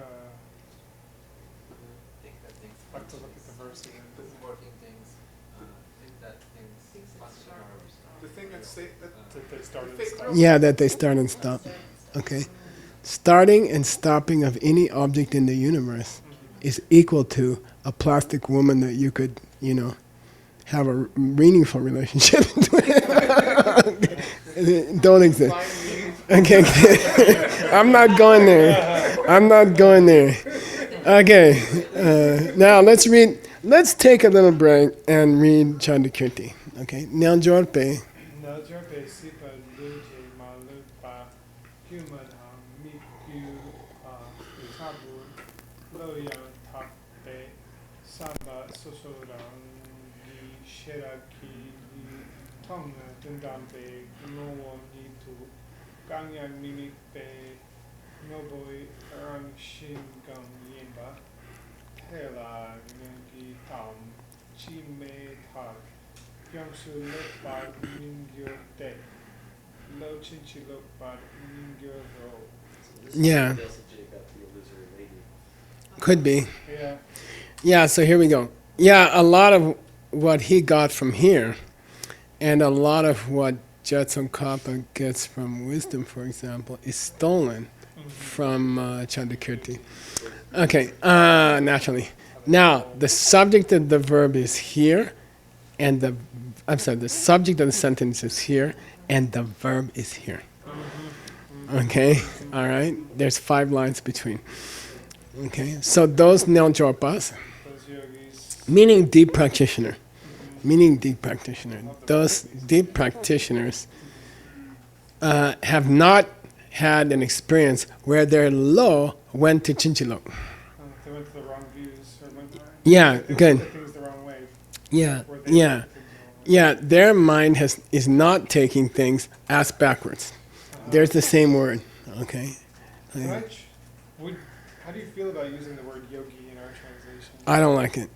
[SPEAKER 7] have to look at the verse again.
[SPEAKER 6] Working things. Think that things
[SPEAKER 3] The thing that
[SPEAKER 7] That they started
[SPEAKER 3] fake
[SPEAKER 7] and stopped.
[SPEAKER 3] growth.
[SPEAKER 1] Yeah, that they start and stop. Okay. Starting and stopping of any object in the universe is equal to a plastic woman that you could, have a meaningful relationship with. Don't exist. Okay. I'm not going there. Okay. Now let's take a little break and read Chandakirti. Okay. Nyaljorpe.
[SPEAKER 7] Nadjarpe sipa luje malupa human mikyu utabu loyan takpe samba sosorang gi sheraki tonga dendambe nowo nitu ganyan minikpe noboi rang shingam yimba hela nyangi tam chime tak Youngsu Lokbar Ningyo Day. Lo Chinchi Lokbar Ningyo Ro.
[SPEAKER 1] Yeah. Could be.
[SPEAKER 7] Yeah.
[SPEAKER 1] Yeah, so here we go. Yeah, a lot of what he got from here, and a lot of what Jetson Kappa gets from wisdom, for example, is stolen from Chandakirti. Okay, naturally. Now, the subject of the verb is here, and the subject of the sentence is here, and the verb is here. Okay, all right? There's 5 lines between. Okay, so those Neljorpas,
[SPEAKER 7] Those yogis.
[SPEAKER 1] meaning deep practitioner. Those deep practitioners have not had an experience where their lo went to Chinchilok.
[SPEAKER 7] They went to the wrong views. Or went,
[SPEAKER 1] Yeah,
[SPEAKER 7] they
[SPEAKER 1] good.
[SPEAKER 7] did things the wrong way.
[SPEAKER 1] Yeah,
[SPEAKER 7] Or they
[SPEAKER 1] yeah.
[SPEAKER 7] did things the wrong way.
[SPEAKER 1] Yeah, their mind is not taking things ass backwards. There's the same word, okay?
[SPEAKER 7] How do you feel about using the word yogi in our translation?
[SPEAKER 1] I don't like it.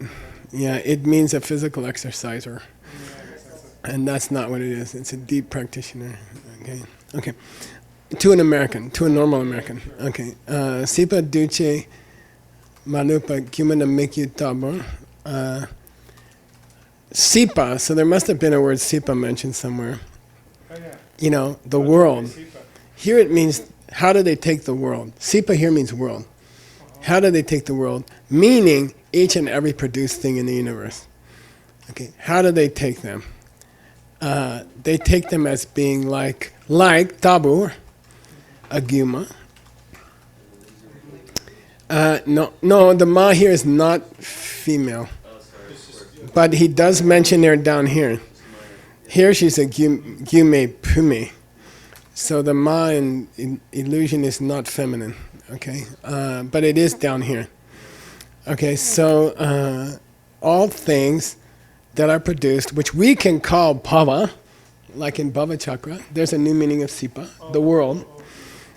[SPEAKER 1] Yeah, it means a physical exerciser,
[SPEAKER 7] Yeah, I guess that's
[SPEAKER 1] and that's not what it is. It's a deep practitioner, okay? Okay. To an American, to a normal American, okay. Sipa duce malupa kumana mikyu tabor. Sipa, so there must have been a word Sipa mentioned somewhere.
[SPEAKER 7] Oh, yeah.
[SPEAKER 1] You know, the
[SPEAKER 7] That's
[SPEAKER 1] world.
[SPEAKER 7] Sipa.
[SPEAKER 1] Here it means, how do they take the world? Sipa here means world. How do they take the world? Meaning each and every produced thing in the universe. Okay, how do they take them? They take them as being like tabur, a guma. No, the ma here is not female. But he does mention her down here. Here she's a gume pume. So the ma in illusion is not feminine, okay? But it is down here. Okay, so all things that are produced, which we can call bhava, like in Bhava Chakra, there's a new meaning of Sipa, the world,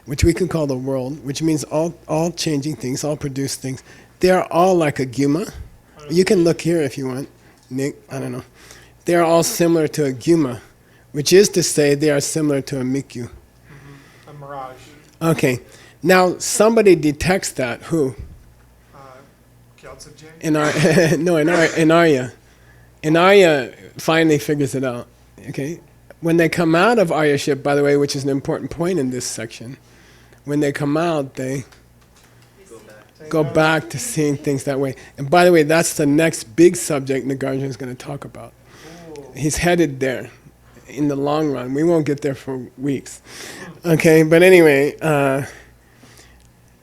[SPEAKER 1] which we can call the world, which means all changing things, all produced things. They are all like a guma. You can look here if you want, Nick, I don't know. They are all similar to a guma, which is to say they are similar to a mikyu.
[SPEAKER 7] A mirage.
[SPEAKER 1] Okay, now somebody detects that. Who?
[SPEAKER 2] Gyaltsen Jay?
[SPEAKER 1] In Arya. In Arya finally figures it out. Okay, when they come out of Aryaship, by the way, which is an important point in this section, when they come out, they go back to seeing things that way. And by the way, that's the next big subject Nagarjuna is going to talk about. He's headed there in the long run. We won't get there for weeks. Okay, but anyway,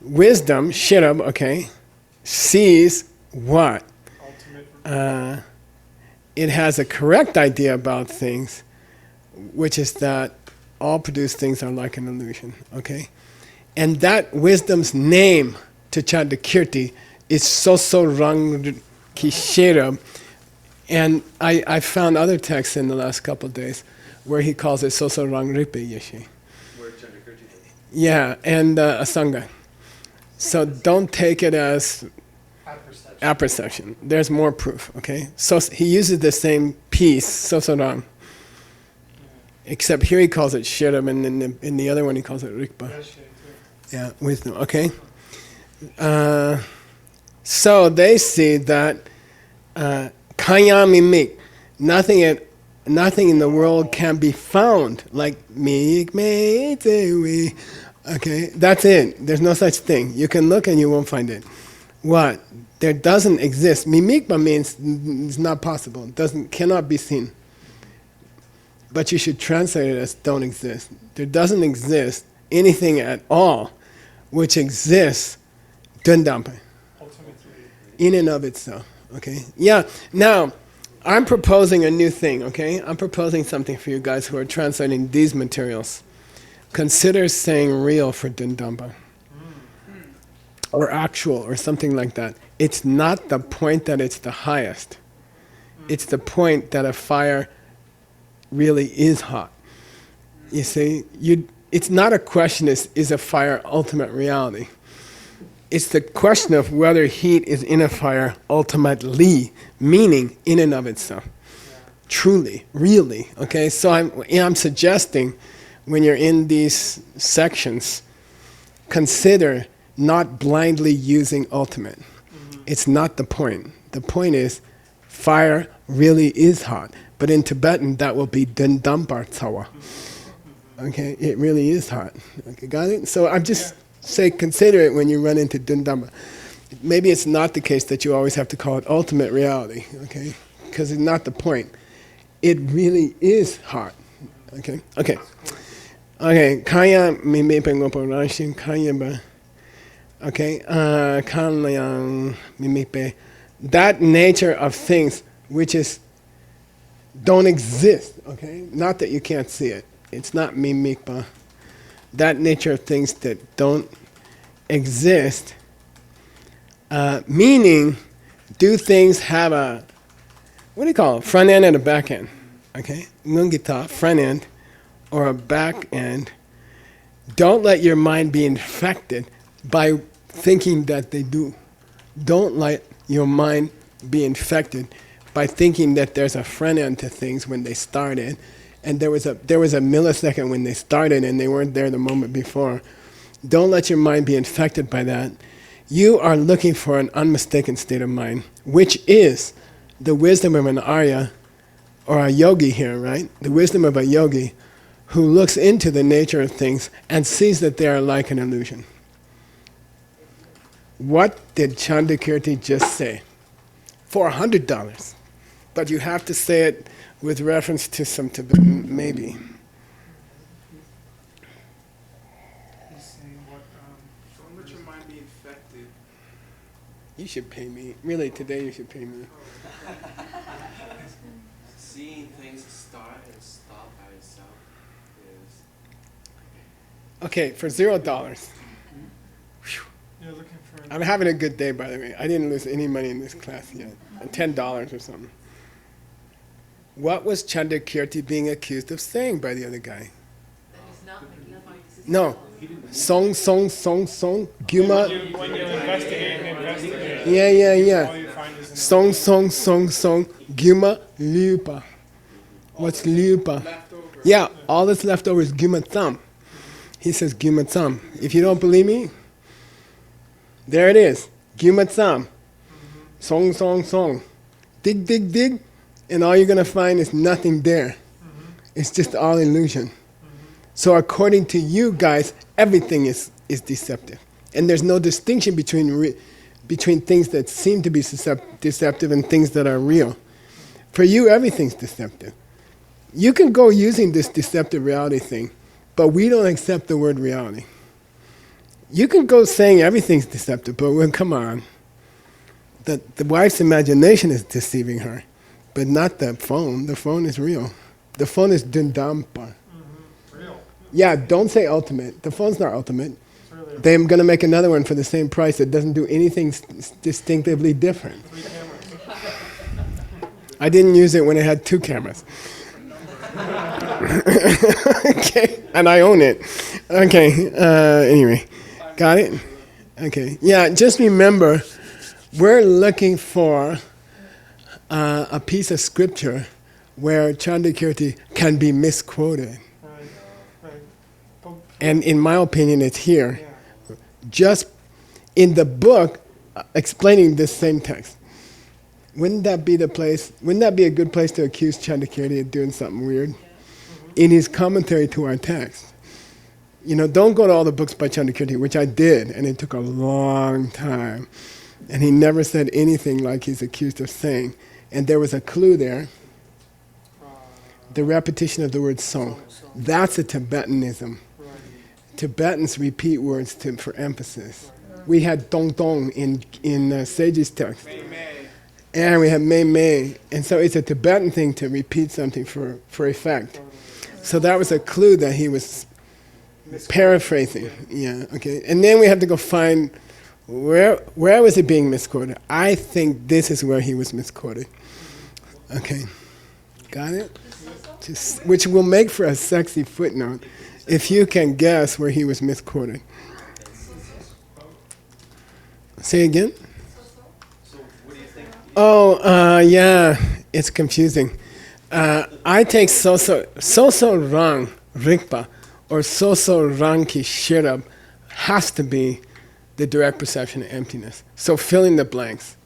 [SPEAKER 1] wisdom, shirab, okay, sees what? It has a correct idea about things, which is that all produced things are like an illusion, okay? And that wisdom's name to Chandakirti is Soso Rang Kishera. And I found other texts in the last couple of days where he calls it Soso Rang Ripe Yeshi.
[SPEAKER 4] Where Chandakirti does.
[SPEAKER 1] Yeah, and Asanga. So don't take it as apperception. There's more proof, okay? So he uses the same piece, Soso Rang. Except here he calls it Shiram, and in the other one he calls it Rikpa. Yeah, wisdom, okay? So they see that kaya mimik, nothing in the world can be found like mik me we. Okay, that's it. There's no such thing. You can look and you won't find it. What? There doesn't exist. Mimikma means it's not possible. Cannot be seen. But you should translate it as don't exist. There doesn't exist anything at all which exists dundampa, in and of itself. Okay? Yeah, now, I'm proposing a new thing, okay? I'm proposing something for you guys who are translating these materials. Consider saying real for dundampa. Or actual, or something like that. It's not the point that it's the highest. It's the point that a fire really is hot. You see, it's not a question, is a fire ultimate reality? It's the question of whether heat is in a fire ultimately, meaning in and of itself. Truly, really, okay? So I'm suggesting when you're in these sections, consider not blindly using ultimate. It's not the point. The point is, fire really is hot. But in Tibetan, that will be Dendambar Tsawa. Okay, it really is hot. Okay, got it? So I'm just say consider it when you run into Dendamba. Maybe it's not the case that you always have to call it ultimate reality, okay? Because it's not the point. It really is hot. Okay? Okay. Okay, kaya mimepe ngopo ranshin kaya ba. Okay, kanlayang mimepe. That nature of things which is don't exist, okay? Not that you can't see it. It's not mimikpa. That nature of things that don't exist, meaning, do things have a, what do you call it? Front end and a back end, okay? Ngungita, front end, or a back end. Don't let your mind be infected by thinking that they do. Don't let your mind be infected by thinking that there's a front end to things when they started, and there was a millisecond when they started and they weren't there the moment before. Don't let your mind be infected by that. You are looking for an unmistaken state of mind, which is the wisdom of an Arya, or a yogi here, right? The wisdom of a yogi who looks into the nature of things and sees that they are like an illusion. What did Chandakirti just say? $400. But you have to say it with reference to some Tibetan, maybe.
[SPEAKER 2] He's saying what,
[SPEAKER 3] Don't let your mind be infected.
[SPEAKER 1] You should pay me. Really, today you should pay me.
[SPEAKER 4] Seeing things start and stop by itself is...
[SPEAKER 1] Okay, for $0.
[SPEAKER 2] you're looking for...
[SPEAKER 1] I'm having a good day, by the way. I didn't lose any money in this class yet. $10 or something. What was Chandakirti being accused of saying by the other guy? No. Song, Guma.
[SPEAKER 7] When you investigate.
[SPEAKER 1] Yeah.
[SPEAKER 7] All you find is
[SPEAKER 1] Song, Guma, Lupa. What's Lupa?
[SPEAKER 3] Leftover.
[SPEAKER 1] Yeah, all that's left over is Guma Thumb. He says Guma Thumb. If you don't believe me, there it is. Guma Thumb. Song. Dig. And all you're going to find is nothing there. It's just all illusion. So according to you guys, everything is deceptive. And there's no distinction between things that seem to be deceptive and things that are real. For you, everything's deceptive. You can go using this deceptive reality thing, but we don't accept the word reality. You can go saying everything's deceptive, but well, come on. The wife's imagination is deceiving her, but not the phone. The phone is real. The phone is dundampa.
[SPEAKER 2] Real.
[SPEAKER 1] Yeah, don't say ultimate. The phone's not ultimate.
[SPEAKER 2] Really
[SPEAKER 1] They're going to make another one for the same price that doesn't do anything distinctively different.
[SPEAKER 2] 3 cameras.
[SPEAKER 1] I didn't use it when it had 2 cameras. Okay, and I own it. Okay, anyway, got it? Okay, yeah, just remember, we're looking for a piece of scripture where Chandrakirti can be misquoted.
[SPEAKER 2] Right. But,
[SPEAKER 1] And in my opinion, it's here.
[SPEAKER 2] yeah.
[SPEAKER 1] Just in the book explaining this same text. Wouldn't that be the place, wouldn't that be a good place to accuse Chandrakirti of doing something weird? In his commentary to our text. You know, don't go to all the books by Chandrakirti, which I did, and it took a long time. And he never said anything like he's accused of saying. And there was a clue there, the repetition of the word song. That's a Tibetanism. Tibetans repeat words for emphasis. We had dong dong in Sage's text. And we have mei mei. And so it's a Tibetan thing to repeat something for effect. So that was a clue that he was paraphrasing. Yeah, okay. And then we have to go find where was it being misquoted. I think this is where he was misquoted. Okay. Got it? Which will make for a sexy footnote if you can guess where he was misquoted. Say again?
[SPEAKER 4] So what do you think?
[SPEAKER 1] Oh, yeah, it's confusing. I take so-so rang rikpa, or so-so rang ki shirab, has to be the direct perception of emptiness. So fill in the blanks.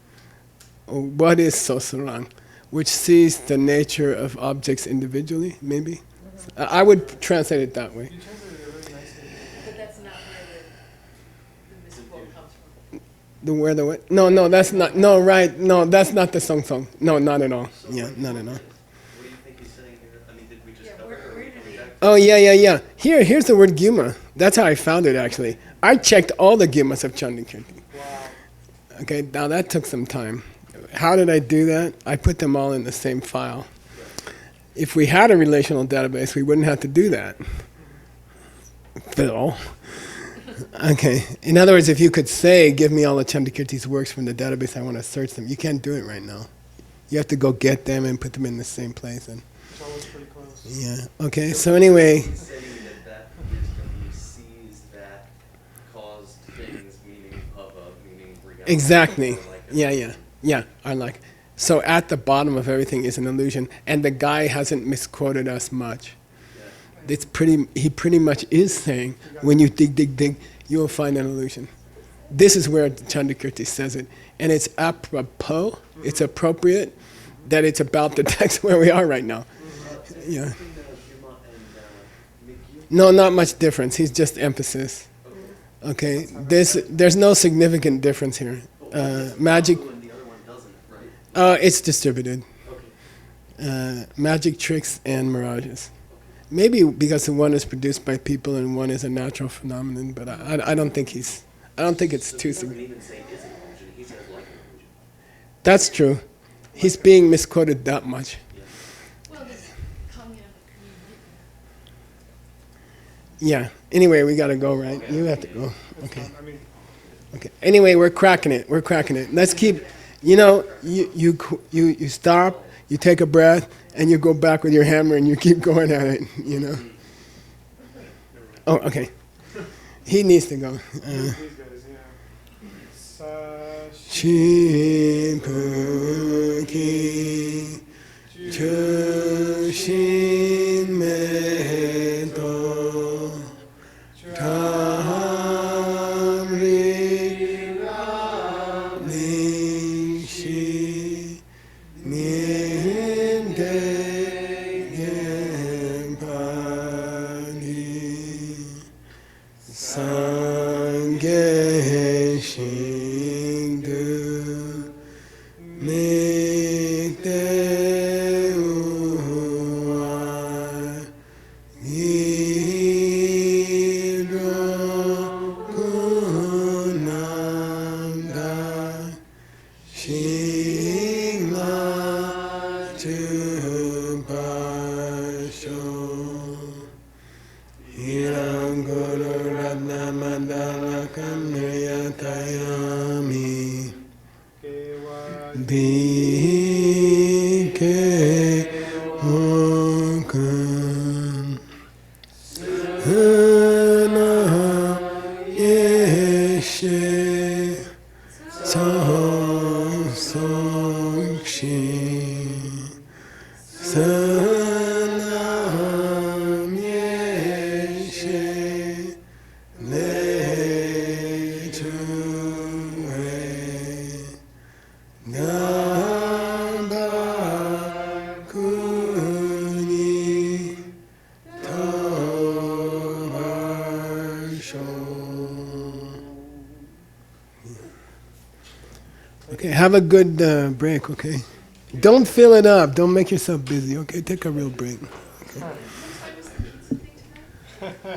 [SPEAKER 1] What is so-so rang? Which sees the nature of objects individually, maybe? I would translate it that way.
[SPEAKER 2] You translated it really nicely.
[SPEAKER 5] But that's not where the misquote comes from.
[SPEAKER 1] Where the what? No, that's not, no, right, no, that's not the song. No, not at all. Yeah, not at all.
[SPEAKER 4] What do you think he's saying here? I mean, did we just
[SPEAKER 5] Yeah,
[SPEAKER 4] cover it? Or are
[SPEAKER 5] where
[SPEAKER 4] we
[SPEAKER 5] did
[SPEAKER 4] coming
[SPEAKER 5] he-
[SPEAKER 4] back?
[SPEAKER 1] Oh, yeah. Here's the word Gyuma. That's how I found it, actually. I checked all the Gyumas of Chandrakirti.
[SPEAKER 2] Wow.
[SPEAKER 1] Okay, now that took some time. How did I do that? I put them all in the same file. If we had a relational database, we wouldn't have to do that. Phil. Okay. In other words, if you could say, give me all of Chandrakirti's works from the database, I want to search them. You can't do it right now. You have to go get them and put them in the same place. And
[SPEAKER 2] It's always pretty close.
[SPEAKER 1] yeah. Okay. So anyway,
[SPEAKER 4] He's saying that wisdom sees that caused things, meaning reality.
[SPEAKER 1] exactly.
[SPEAKER 4] Or like a-
[SPEAKER 1] Yeah. I like. So at the bottom of everything is an illusion, and the guy hasn't misquoted us much.
[SPEAKER 4] Yeah.
[SPEAKER 1] He pretty much is saying, when you dig, you will find an illusion. This is where Chandrakirti says it. And it's apropos, it's appropriate, that it's about the text where we are right now. Yeah. No, not much difference. He's just emphasis. Okay. There's no significant difference here. Magic,
[SPEAKER 4] And the other one doesn't, right?
[SPEAKER 1] it's distributed.
[SPEAKER 4] Okay.
[SPEAKER 1] Magic tricks and mirages. Maybe because the one is produced by people and one is a natural phenomenon, but I don't think it's
[SPEAKER 4] So
[SPEAKER 1] too
[SPEAKER 4] he
[SPEAKER 1] significant.
[SPEAKER 4] doesn't even say it's an illusion. He says like an illusion.
[SPEAKER 1] That's true. He's being misquoted that much.
[SPEAKER 5] Well, this coming out of community.
[SPEAKER 1] Yeah. Anyway, we gotta go, right? You have to go. Okay.
[SPEAKER 2] I mean,
[SPEAKER 1] Okay. Anyway, we're cracking it. Let's keep. You stop. You take a breath, and you go back with your hammer, and you keep going at it. You know. Oh, okay. He needs to go.
[SPEAKER 2] these guys, yeah.
[SPEAKER 1] Shipuki Chushin Medo Tamri Ningshi Ninde Gempani Sange Bhike Mukam Hana Yeshe Song Songshi Sanam Yeshe Nechuhe Namba Kuni Tamasho. Okay, have a good break, okay? Don't fill it up. Don't make yourself busy, okay? Take a real break. Okay.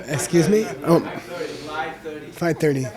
[SPEAKER 1] Excuse me? Oh,
[SPEAKER 6] 5:30.
[SPEAKER 1] 5:30.